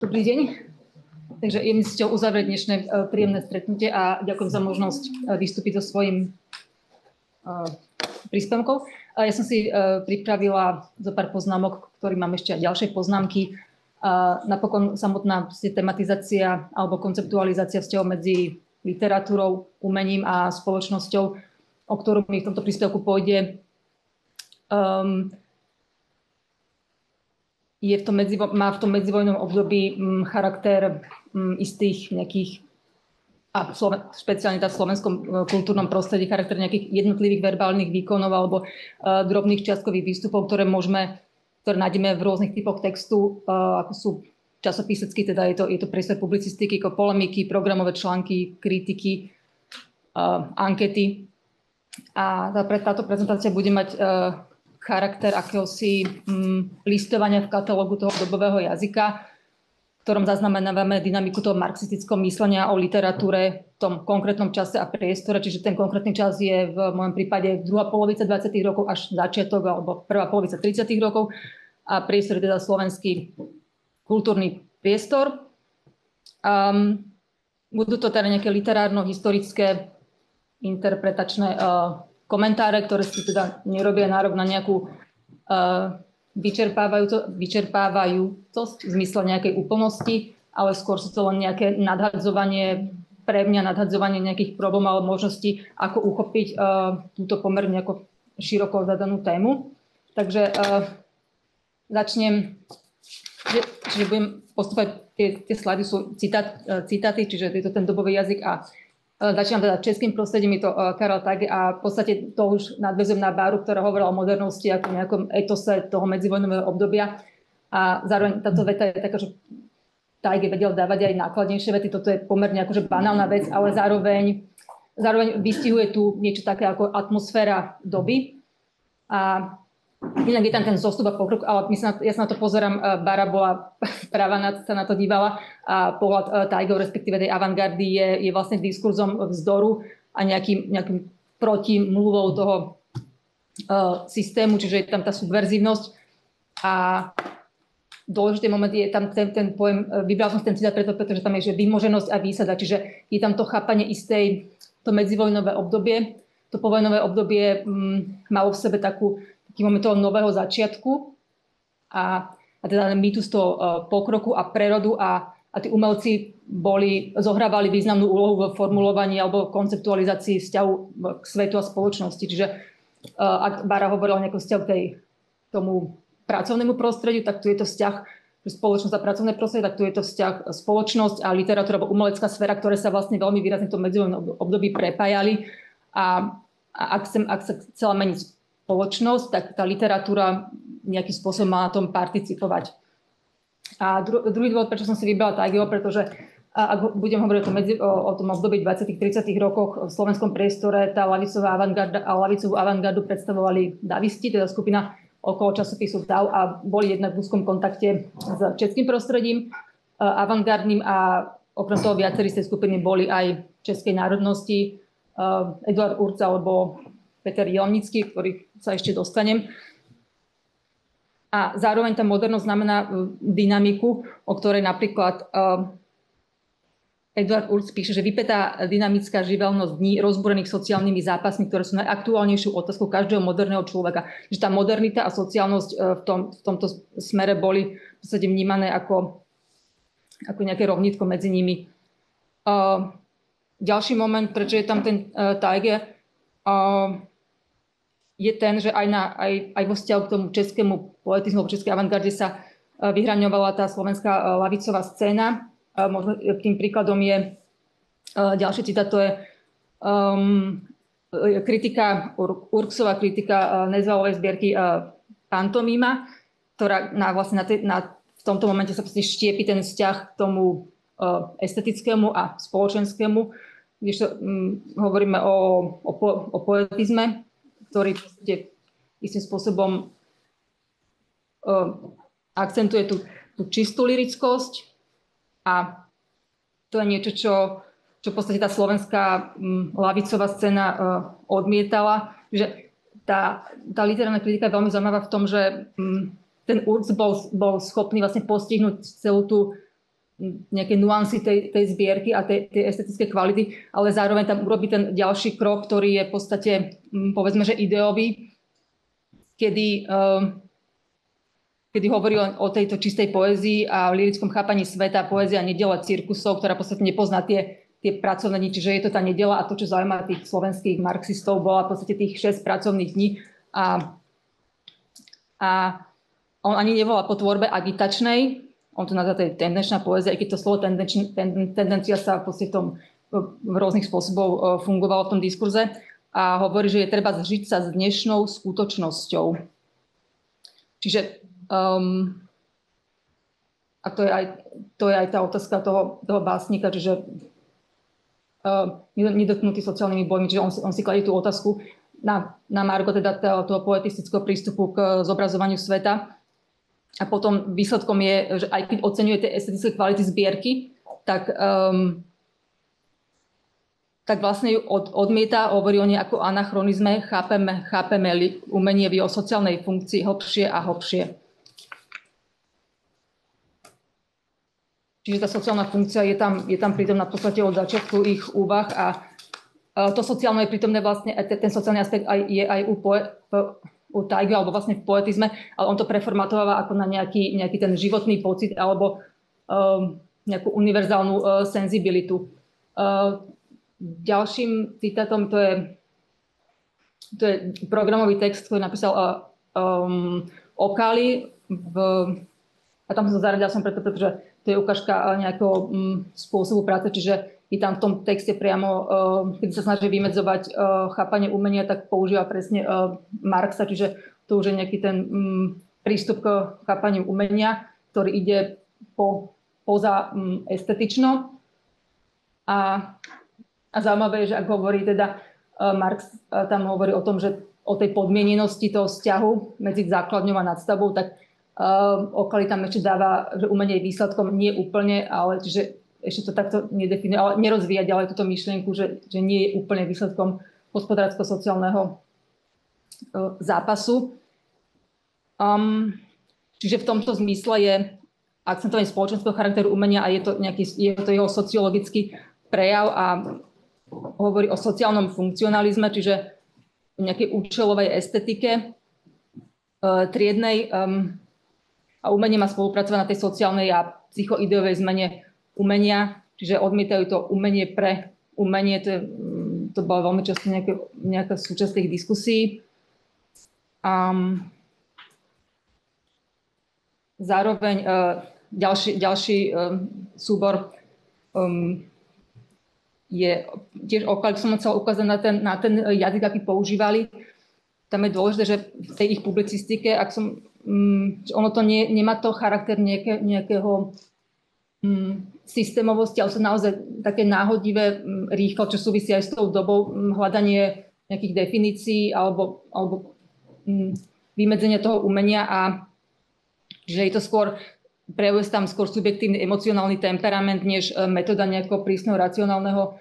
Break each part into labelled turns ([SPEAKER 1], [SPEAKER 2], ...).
[SPEAKER 1] Dobrý deň. Takže je mi cťou uzavrieť dnešné príjemné stretnutie a ďakujem za možnosť vystúpiť so svojím príspevkom. Ja som si pripravila zo pár poznámok, ktorým mám ešte aj ďalšie poznámky. Napokon samotná tematizácia alebo konceptualizácia vzťahov medzi literatúrou, umením a spoločnosťou, o ktorú mi v tomto príspevku pôjde, má v tom medzivojnovom období charakter istých nejakých, a špeciálne v slovenskom kultúrnom prostredí, charakter nejakých jednotlivých verbálnych výkonov alebo drobných čiastkových výstupov, ktoré nájdeme v rôznych typoch textu, ako sú časopisecky, teda je to priestor publicistiky, ako polemiky, programové články, kritiky, ankety. A táto prezentácia bude mať charakter akéhosi listovania v katalógu toho dobového jazyka, v ktorom zaznamenávame dynamiku toho marxistického myslenia o literatúre v tom konkrétnom čase a priestore, čiže ten konkrétny čas je v mojom prípade druhá polovica 20. rokov až začiatok alebo prvá polovica 30. rokov a priestor je teda slovenský kultúrny priestor. Budú to teda nejaké literárno-historické interpretačné komentáre, ktoré si teda nerobia nárok na nejakú vyčerpávajúcosť v zmysle nejakej úplnosti, ale skôr sú to len nejaké nadhadzovanie, pre mňa nadhadzovanie nejakých problémov alebo možností, ako uchopiť túto pomerne ako široko zadanú tému. Takže začnem, čiže budem postupovať, tie slajdy sú citáty, čiže je to ten dobový jazyk a začínam teda českým prostredím, je to Karel Tage a v podstate to už nadväzujem na Báru, ktorá hovorila o modernosti ako nejakom etose toho medzivojnového obdobia. A zároveň táto veta je taká, že Tage vedel dávať aj nákladnejšie vety, toto je pomerne akože banálna vec, ale zároveň vystihuje tu niečo také ako atmosféra doby. A inak je tam ten zostup a pokrok, ale ja sa na to pozerám, Bára bola práva sa na to dívala a pohľad Tajgov, respektíve tej avantgardy je vlastne diskurzom vzdoru a nejakým protimluvou toho systému, čiže je tam tá subverzívnosť a dôležitý moment je tam ten pojem, vybral som ten citát pretože tam je, že vymoženosť a výsada, čiže je tam to chápanie to medzivojnové obdobie, to povojnové obdobie malo v sebe taký moment toho nového začiatku a teda mýtus toho pokroku a prerodu a tí umelci zohrávali významnú úlohu v formulovaní alebo konceptualizácii vzťahu k svetu a spoločnosti. Čiže ak Bára hovorila o nejakom vzťahu k tomu pracovnému prostrediu, tak tu je to vzťah spoločnosť a pracovné prostredie, tak tu je to vzťah spoločnosť a literatúra alebo umelecká sféra, ktoré sa vlastne veľmi výrazne v tom medzivojnovom období prepájali a ak sa chcela meniť spoločnosť, tak tá literatúra nejakým spôsobom má na tom participovať. A druhý dôvod, prečo som si vybrala Tageho, pretože ak budem hovoriť o tom období 20. 30. rokoch v slovenskom priestore, tá ľavicová avantgarda a ľavicovú avantgardu predstavovali davisti, teda skupina okolo časopisu DAV a boli jednak v úzkom kontakte s českým prostredím avantgardným a okrem toho viacerí z tej skupiny boli aj českej národnosti, Eduard Urca alebo Peter Jelnický, ktorých sa ešte dostanem. A zároveň tá modernosť znamená dynamiku, o ktorej napríklad Eduard Urc píše, že vypätá dynamická živelnosť dní rozbúrených sociálnymi zápasmi, ktoré sú najaktuálnejšou otázkou každého moderného človeka. Že tá modernita a sociálnosť v tomto smere boli v podstate vnímané ako nejaké rovnítko medzi nimi. Ďalší moment, prečo je tam ten Tage, je ten, že aj vo vzťahu k tomu českému poetizmu, českej avantgarde sa vyhraňovala tá slovenská ľavicová scéna. Možno tým príkladom je ďalší citát, to je kritika, Urksová kritika Nezvalovej zbierky Pantomima, ktorá v tomto momente sa štiepi ten vzťah k tomu estetickému a spoločenskému, když hovoríme o poetizme, ktorý istým spôsobom akcentuje tú čistú lyrickosť a to je niečo, čo v podstate tá slovenská ľavicová scéna odmietala. Že tá literárna kritika je veľmi zaujímavá v tom, že ten Urc bol schopný vlastne postihnúť celú tú nejaké nuancy tej zbierky a tej estetické kvality, ale zároveň tam urobí ten ďalší krok, ktorý je v podstate, povedzme, že ideový, kedy hovorí o tejto čistej poézii a o lyrickom chápaní sveta, poézia nedela cirkusov, ktorá v podstate nepozná tie pracovné dni, čiže je to tá nedela a to, čo zaujíma tých slovenských marxistov, bola v podstate tých 6 pracovných dní a on ani nevolá po tvorbe agitačnej, on to nazýva tendenčná poézia, i keď to slovo tendencia sa v podstate v rôznych spôsobov fungovalo v tom diskurze a hovorí, že je treba zžiť sa s dnešnou skutočnosťou. Čiže a to je aj tá otázka toho básnika, čiže nedotknutý sociálnymi bojmi, čiže on si kladie tú otázku na margo teda toho poetistického prístupu k zobrazovaniu sveta. A potom výsledkom je, že aj keď oceňuje tie estetické kvality zbierky, tak vlastne ju odmieta, hovorí o nej ako anachronizme, chápeme umenie v jeho sociálnej funkcii hlbšie a hlbšie. Čiže tá sociálna funkcia je tam prítomná v podstate od začiatku ich úvah a to sociálne je prítomné vlastne, ten sociálny aspekt je aj u Taigu, alebo vlastne v poetizme, ale on to preformatováva ako na nejaký ten životný pocit alebo nejakú univerzálnu senzibilitu. Ďalším citátom to je programový text, ktorý napísal Okali a tam som zaradila pretože to je ukážka nejakého spôsobu práce, čiže je tam v tom texte priamo, keď sa snaží vymedzovať chápanie umenia, tak používa presne Marxa, čiže to už je nejaký ten prístup k chápaniu umenia, ktorý ide poza estetično. A zaujímavé je, že ak hovorí teda Marx, tam hovorí o tom, že o tej podmienenosti toho vzťahu medzi základňou a nadstavbou, tak Okali tam ešte dáva, že umenie je výsledkom nie úplne, ale čiže ešte to takto nedefinuje, ale nerozvíja ďalej túto myšlienku, že nie je úplne výsledkom hospodársko-sociálneho zápasu. Čiže v tomto zmysle je akcentovanie spoločenského charakteru umenia a je to jeho sociologický prejav a hovorí o sociálnom funkcionalizme, čiže o nejakej účelovej estetike triednej a umenie má spolupracovať na tej sociálnej a psychoideovej zmene umenia, čiže odmietajú to umenie pre umenie, to bolo veľmi často nejaká súčasť tých diskusí. Zároveň ďalší súbor je tiež Okali, som chcela ukázať na ten jazyk, aký používali. Tam je dôležité, že v tej ich publicistike, ono to nemá to charakter nejakého systémovosti, ale sú naozaj také náhodivé, rýchlo, čo súvisí aj s tou dobou, hľadanie nejakých definícií alebo vymedzenie toho umenia a že je to skôr, prejavuje sa tam skôr subjektívny emocionálny temperament, než metóda nejakého prísneho racionálneho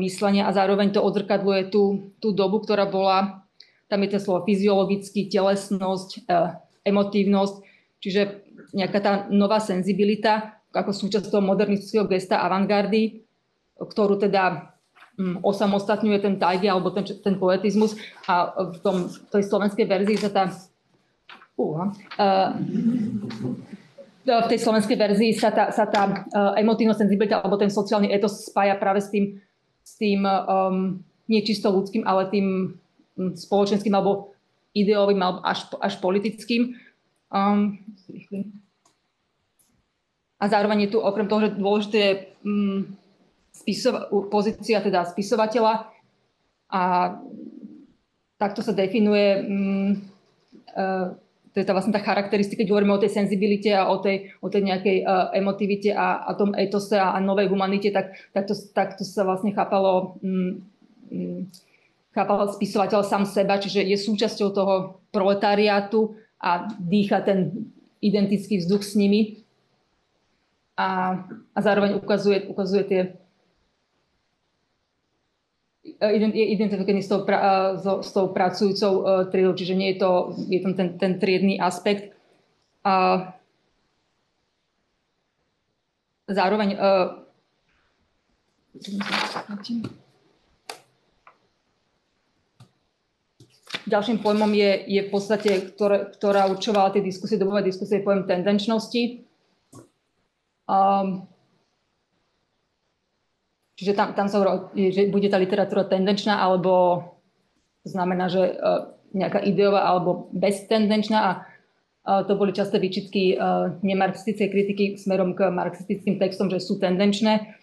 [SPEAKER 1] myslenia a zároveň to odzrkadľuje tú dobu, ktorá bola, tam je to slovo fyziologický, telesnosť, emotívnosť, čiže nejaká tá nová senzibilita ako súčasť toho modernistického gesta avantgardy, ktorú teda osamostatňuje ten Taigi alebo ten poetizmus a v tej slovenskej verzii sa v tej slovenskej verzii sa tá emotívna senzibilita alebo ten sociálny etos spája práve s tým nie čisto ľudským, ale tým spoločenským alebo ideovým alebo až politickým. A zároveň je tu okrem toho, že dôležité je pozícia teda spisovateľa a takto sa definuje to je vlastne tá charakteristika, keď hovoríme o tej senzibilite a o tej nejakej emotivite a tom etose a novej humanite, takto sa vlastne chápalo spisovateľ sám seba, čiže je súčasťou toho proletariátu a dýcha ten identický vzduch s nimi a zároveň ukazuje tie identifikovaný s tou pracujúcou triedou, čiže nie je tam ten triedny aspekt. zároveň ďalším pojmom je v podstate, ktorá určovala tie diskusie, dobové diskusie, pojem tendenčnosti. Čiže tam sa hovorí, že bude tá literatúra tendenčná, alebo to znamená, že nejaká ideová alebo beztendenčná, a to boli časté výčitky nemarxistickej kritiky smerom k marxistickým textom, že sú tendenčné.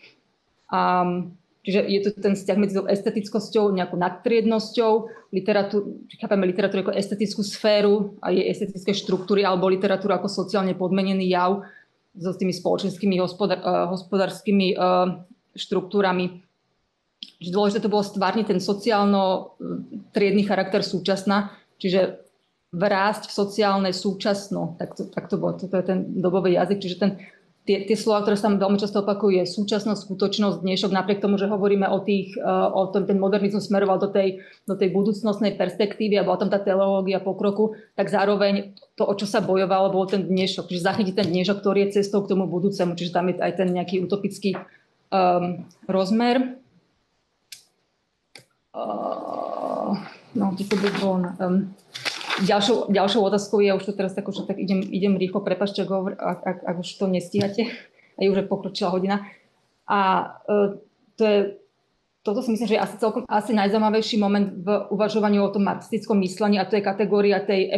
[SPEAKER 1] Čiže je to ten vzťah medzi estetickosťou, nejakou nadtriednosťou, chápeme literatúru ako estetickú sféru a jej estetické štruktúry, alebo literatúru ako sociálne podmenený jav so tými spoločenskými hospodárskymi štruktúrami. Dôležité to bolo stvárniť ten sociálno-triedny charakter súčasná, čiže vrásť v sociálne súčasno. Tak to bolo. Toto je ten dobový jazyk. Čiže tie slova, ktoré sa veľmi často opakujú, je súčasnosť, skutočnosť, dnešok, napriek tomu, že hovoríme o tom, ten modernizmus smeroval do tej budúcnostnej perspektívy a bola tam tá teleológia pokroku, tak zároveň to, o čo sa bojovalo, bol ten dnešok. Čiže zachytiť ten dnešok, ktorý je cestou k tomu budúcemu. Čiže tam je aj ten nejaký utopický rozmer. To by bolo... Ďalšou otázkou je, už to teraz tak idem rýchlo, prepáčte, ak už to nestíhate, a je už pokročila hodina. A toto si myslím, že je asi najzaujímavejší moment v uvažovaní o tom marxistickom myslení, a to je kategória tej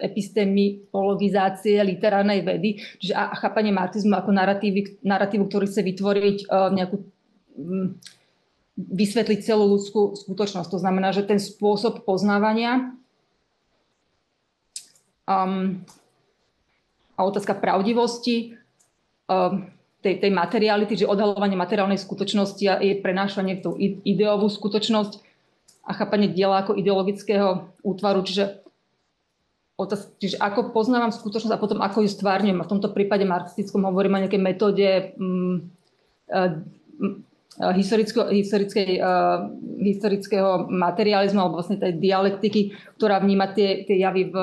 [SPEAKER 1] epistemologizácie literárnej vedy, čiže chápanie marxizmu ako narratívu, ktorý chce vytvoriť nejakú vysvetliť celú ľudskú skutočnosť. To znamená, že ten spôsob poznávania a otázka pravdivosti, tej materiality, že odhaľovanie materiálnej skutočnosti a jej prenášanie v tú ideovú skutočnosť a chápanie diela ako ideologického útvaru, čiže ako poznávam skutočnosť a potom ako ju stvárňujem. A v tomto prípade marxistickom hovorím o nejakej metóde historického materializmu alebo vlastne tej dialektiky, ktorá vníma tie javy v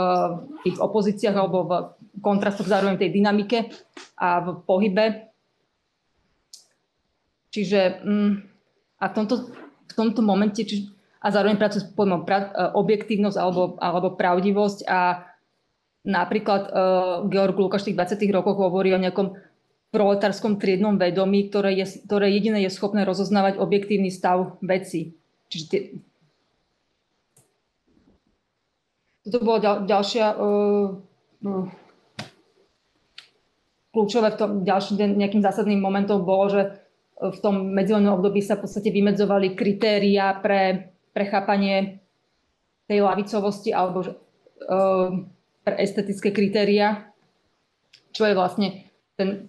[SPEAKER 1] ich opozíciách alebo v kontrastoch, zároveň tej dynamike a v pohybe. Čiže a v tomto momente a zároveň pracuje s pojmom objektívnosť alebo pravdivosť, a napríklad Georg Lukáš v tých 20. rokoch hovorí o nejakom proletárskom triednom vedomí, ktoré jediné je schopné rozoznávať objektívny stav veci. Čiže toto bolo ďalšia kľúčové v tom ďalším nejakým zásadným momentom bolo, že v tom medzivojnovom období sa v podstate vymedzovali kritériá pre chápanie tej ľavicovosti alebo pre estetické kritériá, čo je vlastne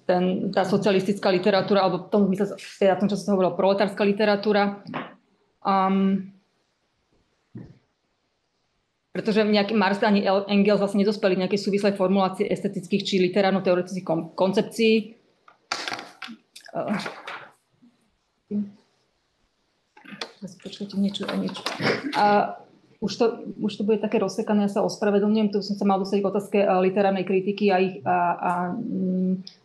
[SPEAKER 1] tá socialistická literatúra, alebo v tom zmysle, teda v tom čase sa hovorilo proletárska literatúra. Pretože nejaký Marx ani Engels vlastne nedospeli k nejakej súvislej formulácii estetických či literárno-teoretických koncepcií. Počkajte, niečo. Už to bude také rozsekané, ja sa ospravedlňujem, tu som sa mal dostať k otázke literárnej kritiky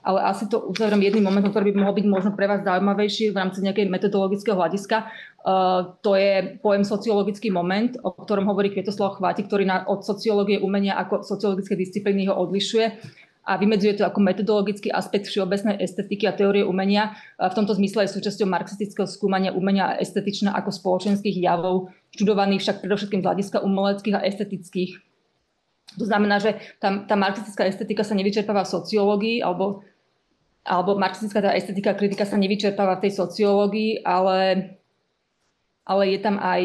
[SPEAKER 1] ale asi to uzavriem jedným momentom, ktorý by mohol byť možno pre vás zaujímavejší v rámci nejakej metodologického hľadiska. To je pojem sociologický moment, o ktorom hovorí Kvietoslav Chvátik, ktorý od sociológie umenia ako sociologické disciplíny ho odlišuje a vymedzuje to ako metodologický aspekt všeobecnej estetiky a teórie umenia. V tomto zmysle je súčasťou marxistického skúmania umenia a estetičná ako spoločenských javov, študovaných však predovšetkým z hľadiska umeleckých a estetických. To znamená, že tá marxistická estetika sa nevyčerpáva v sociológii, alebo marxistická estetika a kritika sa nevyčerpáva v tej sociológii, ale je tam aj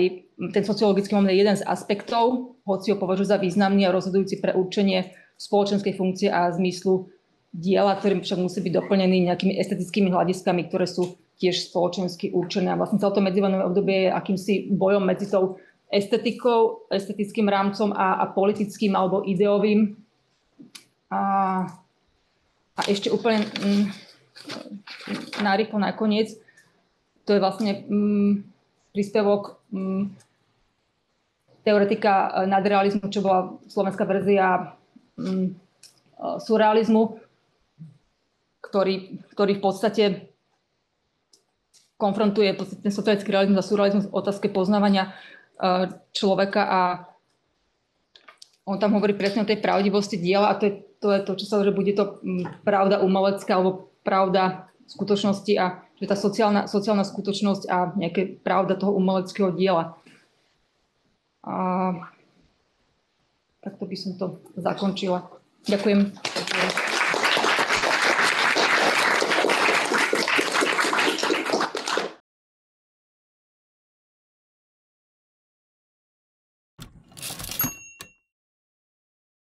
[SPEAKER 1] ten sociologický moment, jeden z aspektov, hoci ho považujú za významný a rozhodujúci pre určenie spoločenskej funkcie a zmyslu diela, ktorým však musí byť doplnený nejakými estetickými hľadiskami, ktoré sú tiež spoločensky určené. A vlastne celé to medzivojnové obdobie je akýmsi bojom medzi tou estetikou, estetickým rámcom a politickým alebo ideovým. A ešte úplne narýchlo nakoniec, to je vlastne príspevok teoretika nadrealizmu, čo bola slovenská verzia surrealizmu, ktorý v podstate konfrontuje ten socialistický realizmus a surrealizmus v otázke poznávania človeka a on tam hovorí presne o tej pravdivosti diela a to je to, čo sa hovorí, že bude to pravda umelecká alebo pravda skutočnosti a že tá sociálna skutočnosť a nejaká pravda toho umeleckého diela. Takto by som to zakončila. Ďakujem.